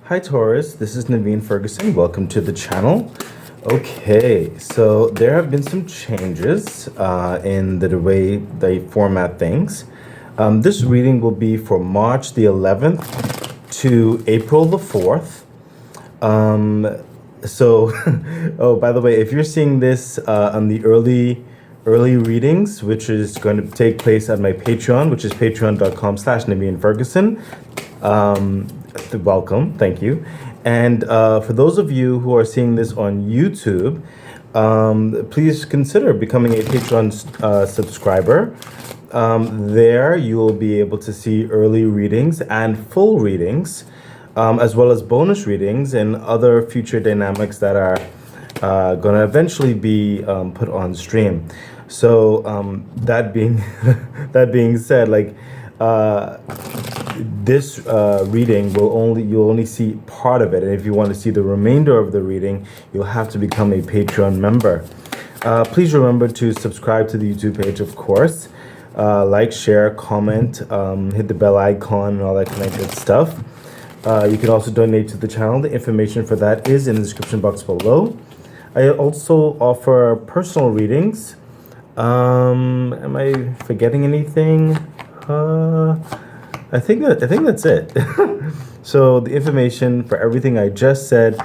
Hi Taurus, this is Naveen Ferguson. Welcome to the channel. Okay, so there have been some changes in the way they format things. This reading will be for March the 11th to April the 4th. So, oh, by the way, if you're seeing this on the early readings, which is going to take place at my Patreon, which is patreon.com/Naveen Ferguson. Welcome, thank you. And for those of you who are seeing this on YouTube, please consider becoming a Patreon subscriber. There you will be able to see early readings and full readings, as well as bonus readings and other future dynamics that are going to eventually be put on stream. So that being that being said, like this reading you'll only see part of it, and if you want to see the remainder of the reading, you'll have to become a Patreon member. Please remember to subscribe to the YouTube page, of course. Like, share, comment, hit the bell icon, and all that kind of good stuff. You can also donate to the channel. The information for that is in the description box below. I also offer personal readings. Am I forgetting anything? I think that's it. So the information for everything I just said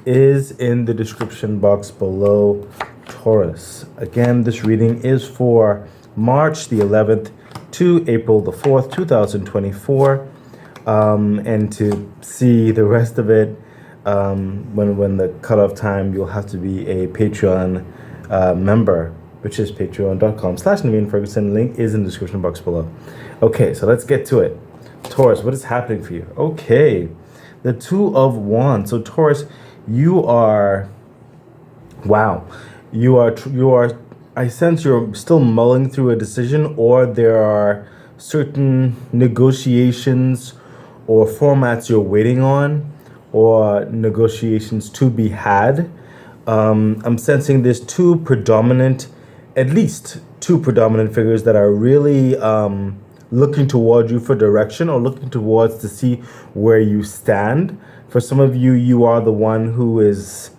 is in the description box below, Taurus. Again, this reading is for March the 11th to April the 4th, 2024. And to see the rest of it, when the cutoff time, you'll have to be a Patreon member, which is patreon.com/Naveen Ferguson. Link is in the description box below. Okay, so let's get to it. Taurus, what is happening for you? Okay, the Two of Wands. So Taurus, you are, wow, you are, I sense you're still mulling through a decision, or there are certain negotiations or formats you're waiting on, or negotiations to be had. I'm sensing there's at least two predominant figures that are really looking toward you for direction, or looking towards to see where you stand. For some of you, you are the one who is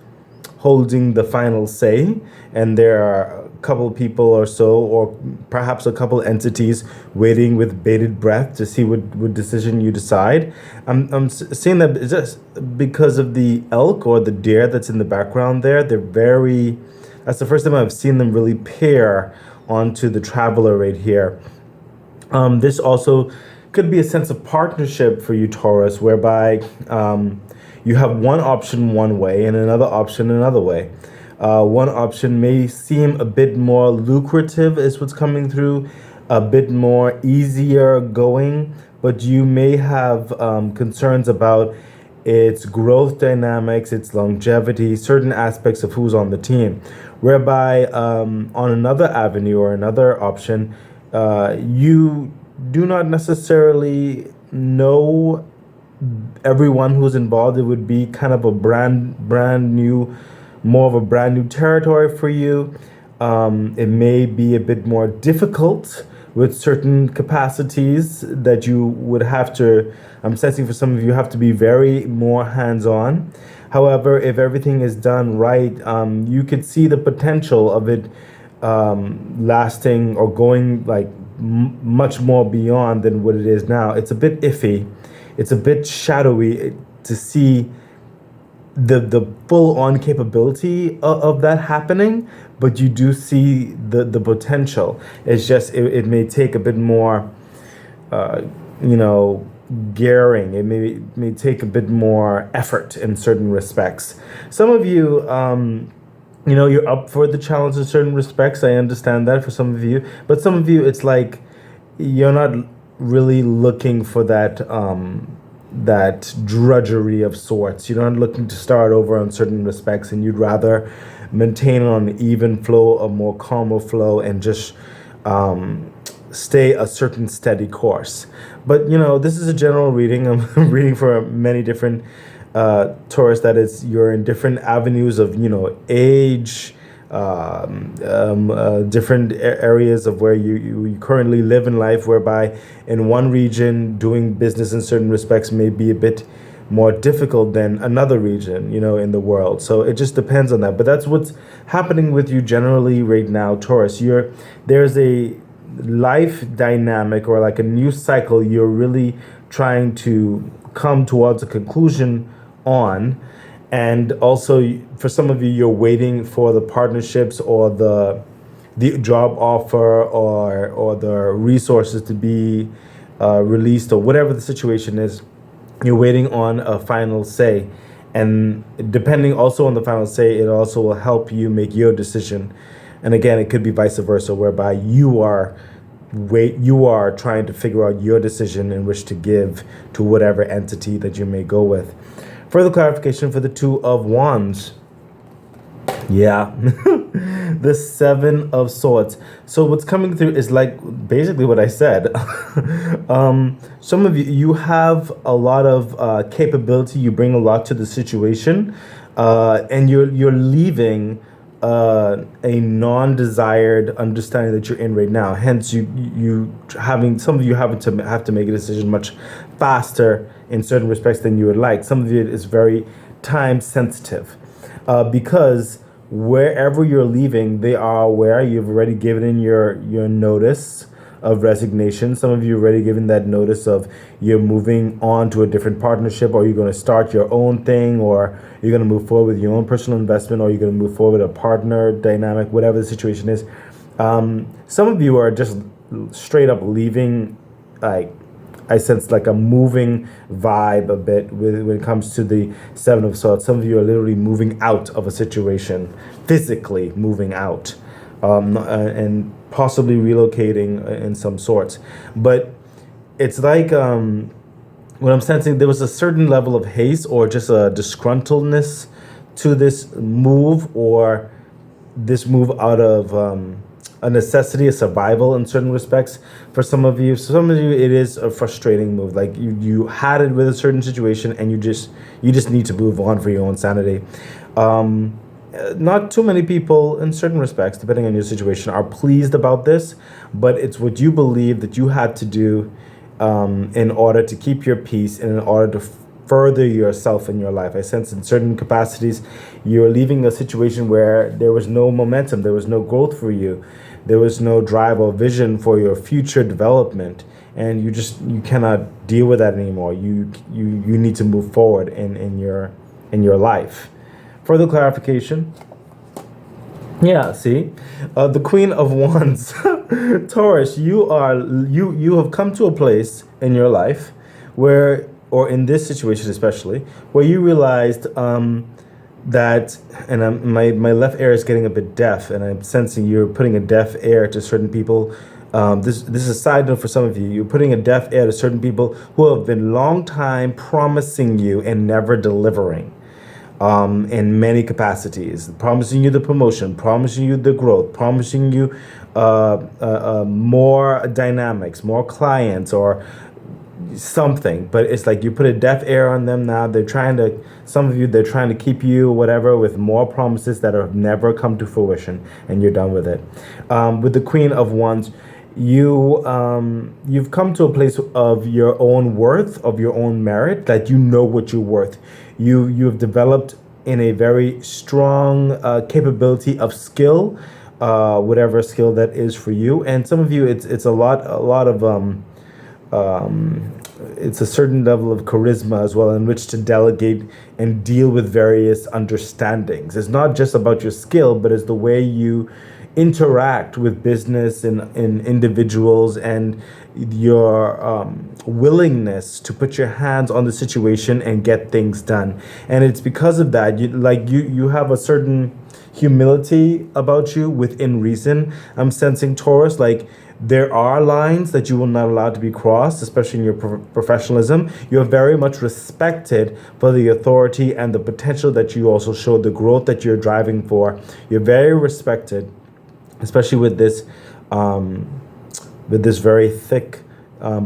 holding the final say, and there are a couple people or so, or perhaps a couple entities waiting with bated breath to see what decision you decide. I'm saying that just because of the elk or the deer that's in the background there. That's the first time I've seen them really pair onto the traveler right here. This also could be a sense of partnership for you, Taurus, whereby you have one option one way and another option another way. One option may seem a bit more lucrative, is what's coming through, a bit more easier going, but you may have concerns about its growth dynamics, its longevity, certain aspects of who's on the team. Whereby on another avenue or another option, you do not necessarily know everyone who's involved. It would be kind of a brand new, more of a brand new territory for you. It may be a bit more difficult with certain capacities that you would have to, I'm sensing for some of you, have to be very more hands-on. However, if everything is done right, you could see the potential of it lasting or going like much more beyond than what it is now. It's a bit iffy. It's a bit shadowy to see the full-on capability of that happening, but you do see the potential. It's just it may take a bit more, gearing. It may take a bit more effort in certain respects. Some of you, you're up for the challenge in certain respects. I understand that for some of you, but some of you, it's like you're not really looking for that drudgery of sorts. You're not looking to start over on certain respects, and you'd rather maintain on an even flow, a more calmer flow, and just stay a certain steady course. But this is a general reading. I'm reading for many different Taurus. That is, you're in different avenues of age, different areas of where you currently live in life, whereby in one region doing business in certain respects may be a bit more difficult than another region, in the world. So it just depends on that. But that's what's happening with you generally right now, Taurus. There's a life dynamic or like a new cycle you're really trying to come towards a conclusion on. And also for some of you, you're waiting for the partnerships or the job offer or the resources to be released, or whatever the situation is. You're waiting on a final say, and depending also on the final say, it also will help you make your decision. And again, it could be vice versa, whereby you are trying to figure out your decision in which to give to whatever entity that you may go with. Further clarification for the Two of Wands. Yeah. The Seven of Swords. So what's coming through is like basically what I said. Some of you have a lot of capability. You bring a lot to the situation, and you're leaving a non-desired understanding that you're in right now. Hence, some of you have to make a decision much faster in certain respects than you would like. Some of it is very time sensitive, because wherever you're leaving, they are aware. You've already given in your notice of resignation. Some of you have already given that notice of you're moving on to a different partnership, or you're going to start your own thing, or you're going to move forward with your own personal investment, or you're going to move forward with a partner dynamic, whatever the situation is. Some of you are just straight up leaving, like, I sense like a moving vibe a bit when it comes to the Seven of Swords. Some of you are literally moving out of a situation, physically moving out, and possibly relocating in some sorts. But it's like what I'm sensing, there was a certain level of haste or just a disgruntledness to this move, or this move out of a necessity, a survival in certain respects for some of you. So some of you, it is a frustrating move. Like you had it with a certain situation, and you just need to move on for your own sanity. Not too many people in certain respects, depending on your situation, are pleased about this, but it's what you believe that you had to do in order to keep your peace and in order to further yourself in your life. I sense in certain capacities, you're leaving a situation where there was no momentum, there was no growth for you, there was no drive or vision for your future development, and you cannot deal with that anymore. You need to move forward in your life. Further clarification. Yeah, see, the Queen of Wands, Taurus. You have come to a place in your life where, or in this situation especially, where you realized that, and my left ear is getting a bit deaf, and I'm sensing you're putting a deaf ear to certain people. This is a side note for some of you. You're putting a deaf ear to certain people who have been long time promising you and never delivering. In many capacities, promising you the promotion, promising you the growth, promising you more dynamics, more clients, or something. But it's like you put a deaf ear on them now. Some of you, they're trying to keep you, whatever, with more promises that have never come to fruition, and you're done with it. With the Queen of Wands, you've come to a place of your own worth, of your own merit, that you know what you're worth. You've developed in a very strong capability of skill, whatever skill that is for you. And some of you, it's a lot of it's a certain level of charisma as well, in which to delegate and deal with various understandings. It's not just about your skill, but it's the way you interact with business and individuals, and your willingness to put your hands on the situation and get things done. And it's because of that you have a certain humility about you within reason. I'm sensing, Taurus, like there are lines that you will not allow to be crossed, especially in your professionalism. You're very much respected for the authority and the potential that you also show, the growth that you're driving for. You're very respected, especially with this very thick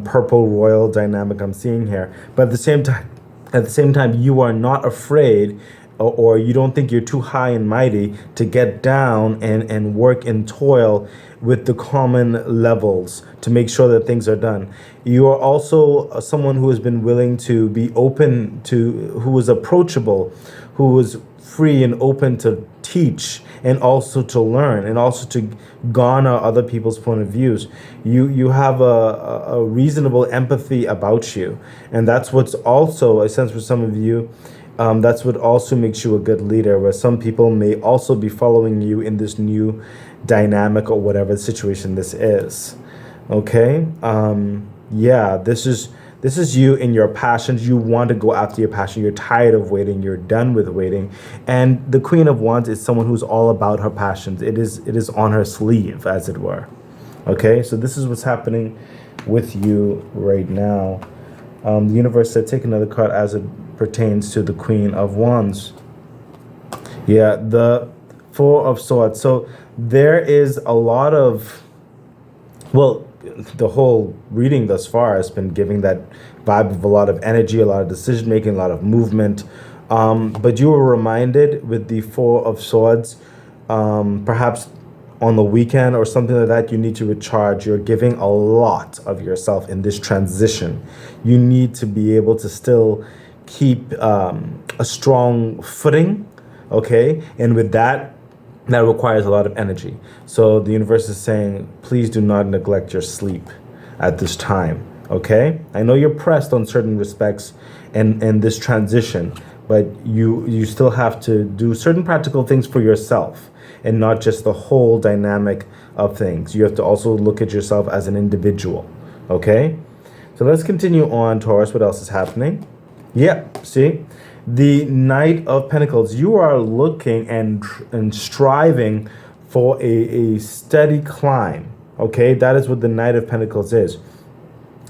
purple royal dynamic I'm seeing here. But at the same time, you are not afraid or you don't think you're too high and mighty to get down and work and toil with the common levels to make sure that things are done. You are also someone who has been willing to be open to, who is approachable, who is free and open to teach and also to learn and also to garner other people's point of views. You have a reasonable empathy about you, and that's what's also a sense for some of you. That's what also makes you a good leader, where some people may also be following you in this new dynamic or whatever situation this is. Okay? Yeah, this is you in your passions. You want to go after your passion. You're tired of waiting. You're done with waiting. And the Queen of Wands is someone who's all about her passions. It is on her sleeve, as it were. Okay? So this is what's happening with you right now. The universe said, take another card as it pertains to the Queen of Wands. Yeah, the Four of Swords. So there is a lot of, well, the whole reading thus far has been giving that vibe of a lot of energy, a lot of decision making, a lot of movement. But you were reminded with the Four of Swords, perhaps on the weekend or something like that, you need to recharge. You're giving a lot of yourself in this transition. You need to be able to still keep a strong footing, okay? And with that, that requires a lot of energy. So the universe is saying, please do not neglect your sleep at this time, okay? I know you're pressed on certain respects and this transition, but you still have to do certain practical things for yourself and not just the whole dynamic of things. You have to also look at yourself as an individual, okay? So let's continue on, Taurus. What else is happening? Yep, see? The Knight of Pentacles. You are looking and striving for a steady climb, okay? That is what the Knight of Pentacles is.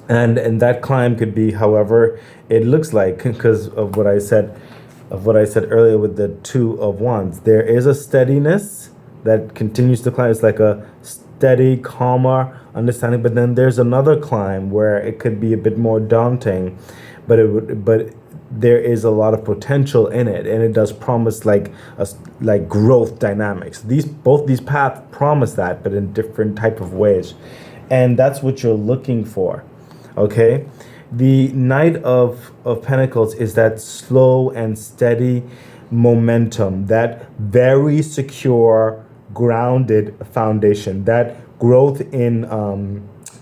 And that climb could be however it looks like, because of what I said earlier with the Two of Wands. There is a steadiness that continues to climb. It's like a steady, calmer understanding. But then there's another climb where it could be a bit more daunting, but there is a lot of potential in it, and it does promise like growth dynamics. Both these paths promise that, but in different type of ways, and that's what you're looking for. Okay, the Knight of Pentacles is that slow and steady momentum, that very secure, grounded foundation, that growth in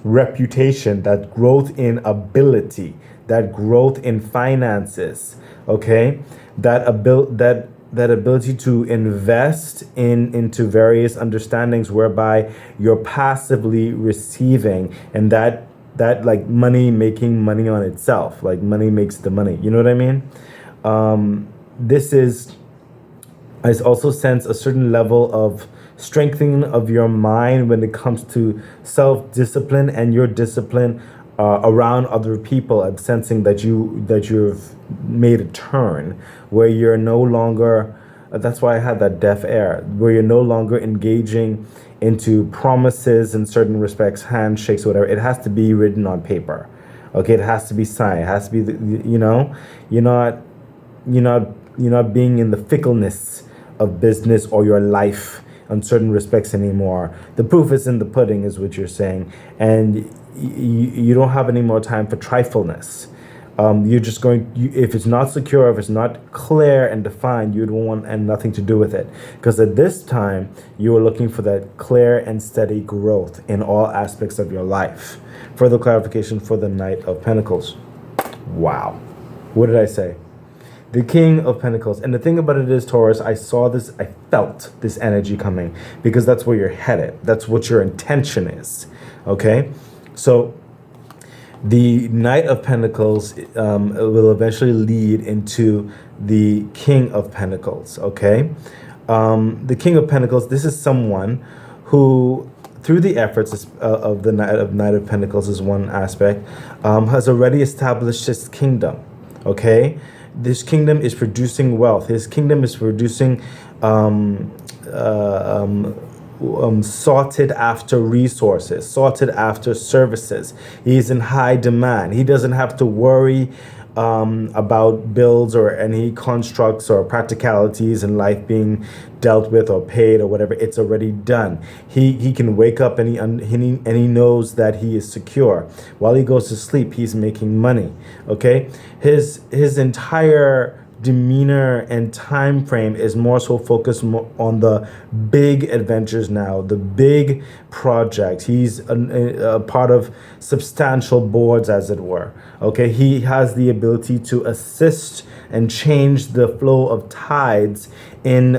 reputation, that growth in ability, that growth in finances, okay? That ability to invest into various understandings whereby you're passively receiving, and that like money making money on itself, like money makes the money. You know what I mean? This is, I also sense a certain level of strengthening of your mind when it comes to self-discipline and your discipline around other people. I'm sensing that you've made a turn where you're no longer, that's why I had that deaf air, where you're no longer engaging into promises in certain respects, handshakes, whatever. It has to be written on paper. Okay, it has to be signed. It has to be, you're not being in the fickleness of business or your life on certain respects anymore. The proof is in the pudding, is what you're saying, and you don't have any more time for trifleness. You're just going, if it's not secure, if it's not clear and defined, you don't want and nothing to do with it. Because at this time, you are looking for that clear and steady growth in all aspects of your life. Further clarification for the Knight of Pentacles. Wow. What did I say? The King of Pentacles. And the thing about it is, Taurus, I saw this, I felt this energy coming, because that's where you're headed. That's what your intention is. Okay? So the Knight of Pentacles will eventually lead into the King of Pentacles, okay? The King of Pentacles, this is someone who, through the efforts of the Knight of Pentacles is one aspect, has already established his kingdom, okay? This kingdom is producing wealth. His kingdom is producing sought after resources, sought after services. He's in high demand. He doesn't have to worry about bills or any constructs or practicalities in life being dealt with or paid or whatever. It's already done. He can wake up and he knows that he is secure. While he goes to sleep, he's making money. Okay, his entire demeanor and time frame is more so focused on the big adventures now, the big projects. He's a part of substantial boards, as it were. Okay, he has the ability to assist and change the flow of tides in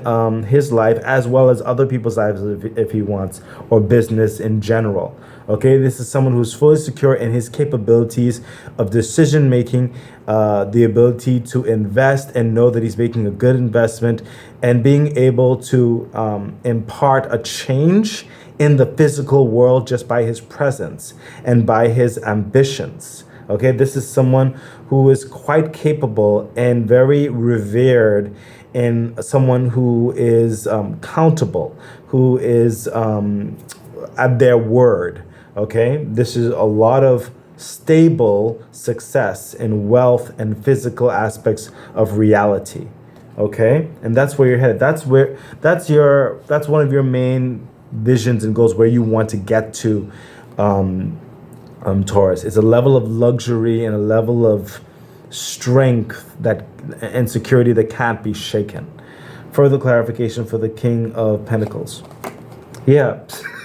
his life as well as other people's lives if he wants, or business in general. Okay, this is someone who's fully secure in his capabilities of decision making, the ability to invest and know that he's making a good investment, and being able to impart a change in the physical world just by his presence and by his ambitions. Okay, this is someone who is quite capable and very revered, and someone who is countable, who is at their word. Okay, this is a lot of stable success in wealth and physical aspects of reality. Okay, and that's where you're headed. That's one of your main visions and goals, where you want to get to, Taurus. It's a level of luxury and a level of strength and security that can't be shaken. Further clarification for the King of Pentacles. Yeah.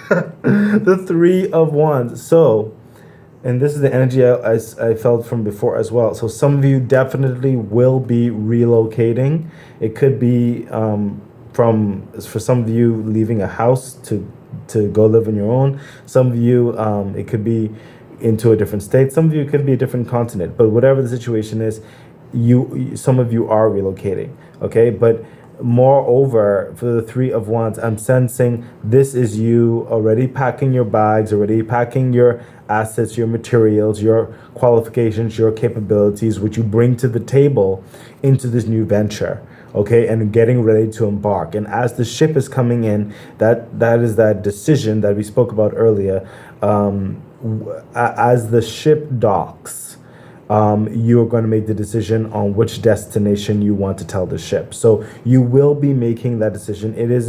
The Three of Wands. So, and this is the energy I felt from before as well. So some of you definitely will be relocating. It could be for some of you leaving a house to go live on your own. Some of you, it could be into a different state. Some of you, it could be a different continent. But whatever the situation is, some of you are relocating. Okay, but moreover, for the Three of Wands, I'm sensing this is you already packing your bags, already packing your assets, your materials, your qualifications, your capabilities, which you bring to the table into this new venture. Okay, and getting ready to embark. And as the ship is coming in, that is that decision that we spoke about earlier. As the ship docks, you're going to make the decision on which destination you want to tell the ship. So you will be making that decision. It is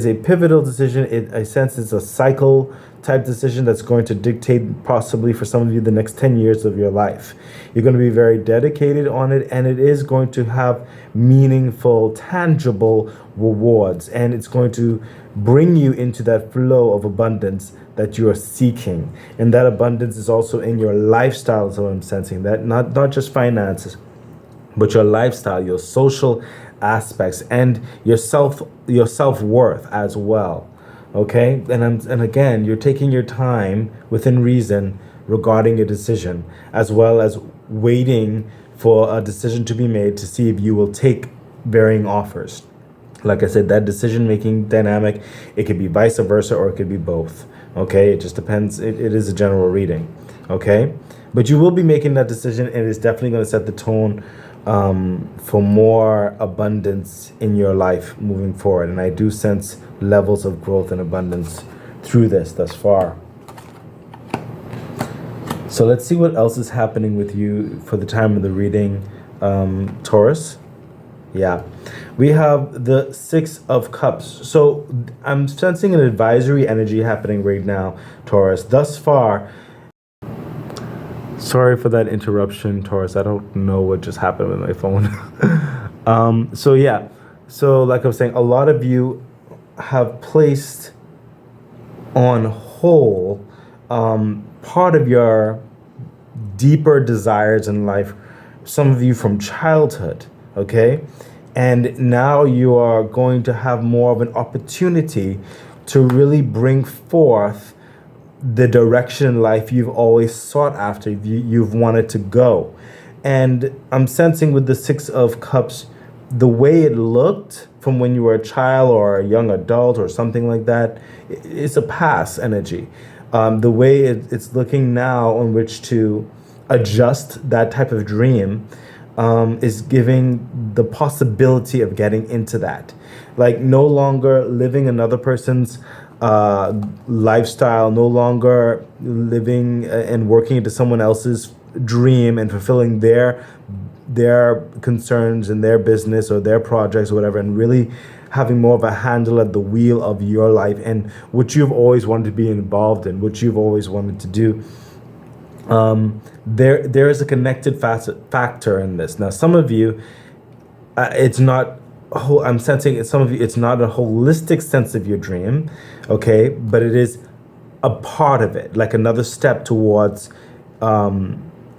a pivotal decision. I sense it's a cycle type decision that's going to dictate, possibly for some of you, the next 10 years of your life. You're going to be very dedicated on it, and it is going to have meaningful, tangible rewards, and it's going to bring you into that flow of abundance that you are seeking. And that abundance is also in your lifestyle, so I'm sensing that, not just finances, but your lifestyle, your social aspects, and your self-worth as well. Okay, and again, you're taking your time within reason regarding a decision, as well as waiting for a decision to be made to see if you will take varying offers. Like I said, that decision-making dynamic, it could be vice versa, or it could be both. Okay, it just depends. It is a general reading. Okay, but you will be making that decision, and it's definitely going to set the tone for more abundance in your life moving forward. And I do sense levels of growth and abundance through this thus far. So let's see what else is happening with you for the time of the reading, Taurus. Yeah, we have the Six of Cups. So I'm sensing an advisory energy happening right now, Taurus. Thus far, sorry for that interruption, Taurus. I don't know what just happened with my phone. So yeah, so like I was saying, a lot of you have placed on hold part of your deeper desires in life, some of you from childhood. Okay, and now you are going to have more of an opportunity to really bring forth the direction in life you've always sought after, you've wanted to go. And I'm sensing with the Six of Cups, the way it looked from when you were a child or a young adult or something like that, it's a past energy. The way it's looking now on which to adjust that type of dream is giving the possibility of getting into that. Like no longer living another person's lifestyle, no longer living and working into someone else's dream and fulfilling their concerns and their business or their projects or whatever, and really having more of a handle at the wheel of your life and what you've always wanted to be involved in, what you've always wanted to do. There is a connected factor in this. Now, some of you, it's not. I'm sensing it. Some of you, it's not a holistic sense of your dream, okay, but it is a part of it, like another step towards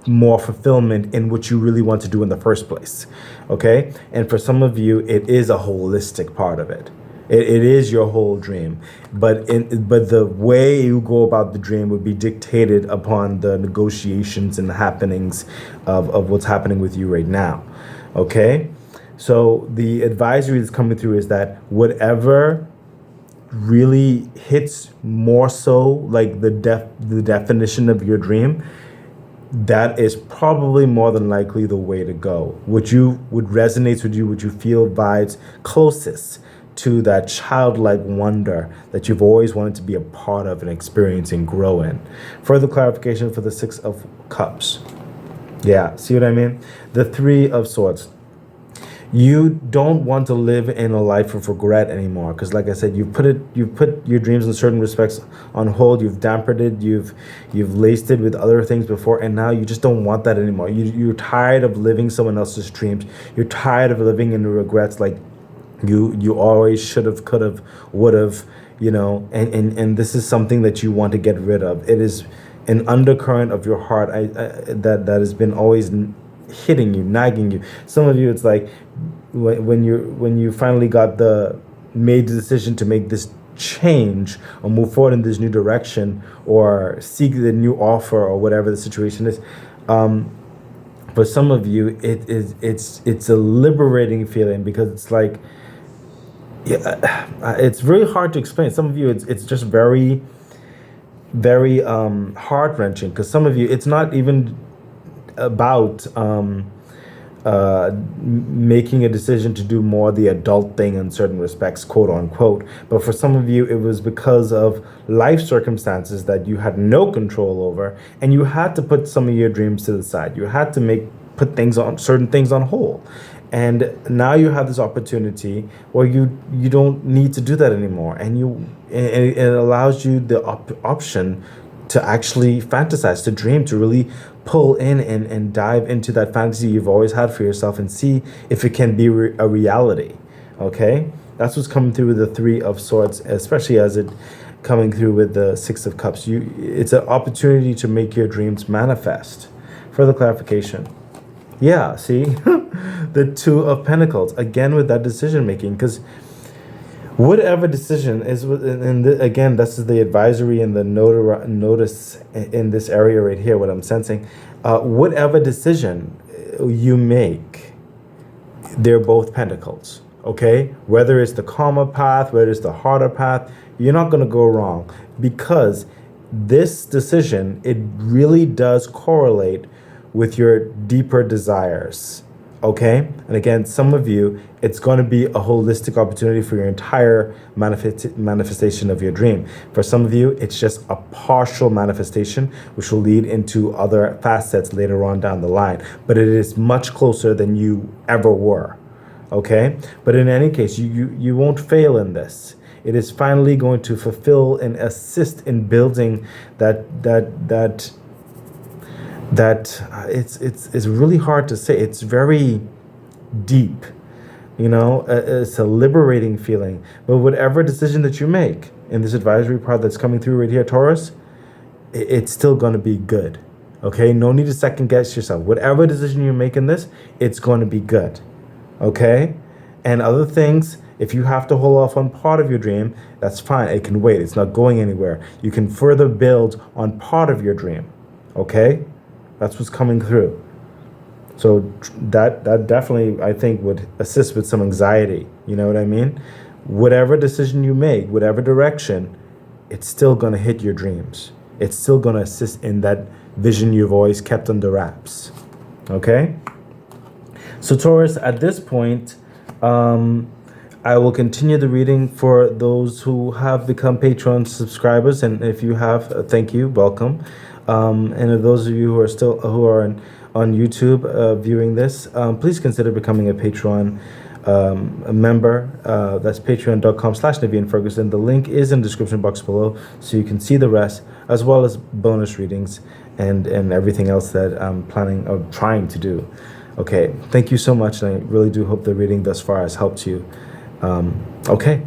more fulfillment in what you really want to do in the first place, okay? And for some of you, it is a holistic part of it. It is your whole dream, but the way you go about the dream would be dictated upon the negotiations and the happenings of what's happening with you right now, okay? So the advisory that's coming through is that whatever really hits more so like the definition of your dream, that is probably more than likely the way to go. What resonates with you, what you feel vibes closest to that childlike wonder that you've always wanted to be a part of and experience and grow in. Further clarification for the Six of Cups. Yeah, see what I mean? The Three of Swords. You don't want to live in a life of regret anymore, because like I said, you've put your dreams in certain respects on hold. You've dampened it, you've laced it with other things before, and now you just don't want that anymore. You're tired of living someone else's dreams. You're tired of living in the regrets, like you always should have, could have, would have, and this is something that you want to get rid of. It is an undercurrent of your heart that has been always hitting you, nagging you. Some of you, it's like when you finally made the decision to make this change or move forward in this new direction or seek the new offer or whatever the situation is. For some of you, it's a liberating feeling, because it's like, it's very hard to explain. Some of you, it's just very, very heart-wrenching, because some of you, it's not even about making a decision to do more the adult thing in certain respects, quote unquote, but for some of you it was because of life circumstances that you had no control over, and you had to put some of your dreams to the side. You had to put certain things on hold, and now you have this opportunity where you don't need to do that anymore, and it allows you the option to actually fantasize, to dream, to really pull in and dive into that fantasy you've always had for yourself and see if it can be a reality, okay? That's what's coming through with the Three of Swords, especially as it coming through with the Six of Cups. It's an opportunity to make your dreams manifest. Further clarification. Yeah, see? The Two of Pentacles, again with that decision making, because whatever decision is, and again, this is the advisory and the notice in this area right here, what I'm sensing. Whatever decision you make, they're both pentacles, okay? Whether it's the calmer path, whether it's the harder path, you're not going to go wrong, because this decision, it really does correlate with your deeper desires. Okay? And again, some of you, it's going to be a holistic opportunity for your entire manifestation of your dream. For some of you, it's just a partial manifestation, which will lead into other facets later on down the line. But it is much closer than you ever were. Okay? But in any case, you won't fail in this. It is finally going to fulfill and assist in building that it's really hard to say. It's very deep, it's a liberating feeling. But whatever decision that you make in this advisory part that's coming through right here, Taurus, it's still going to be good, okay? No need to second guess yourself. Whatever decision you make in this, it's going to be good, okay? And other things, if you have to hold off on part of your dream, that's fine. It can wait. It's not going anywhere. You can further build on part of your dream, okay? That's what's coming through. So that definitely, I think, would assist with some anxiety. You know what I mean? Whatever decision you make, whatever direction, it's still going to hit your dreams. It's still going to assist in that vision you've always kept under wraps. Okay? So Taurus, at this point, I will continue the reading for those who have become Patreon subscribers. And if you have, thank you, welcome. And of those of you who are on YouTube viewing this, please consider becoming a Patreon a member. That's patreon.com/Naveen Ferguson. The link is in the description box below, so you can see the rest, as well as bonus readings and everything else that I'm planning or trying to do. Okay, thank you so much, and I really do hope the reading thus far has helped you. Okay,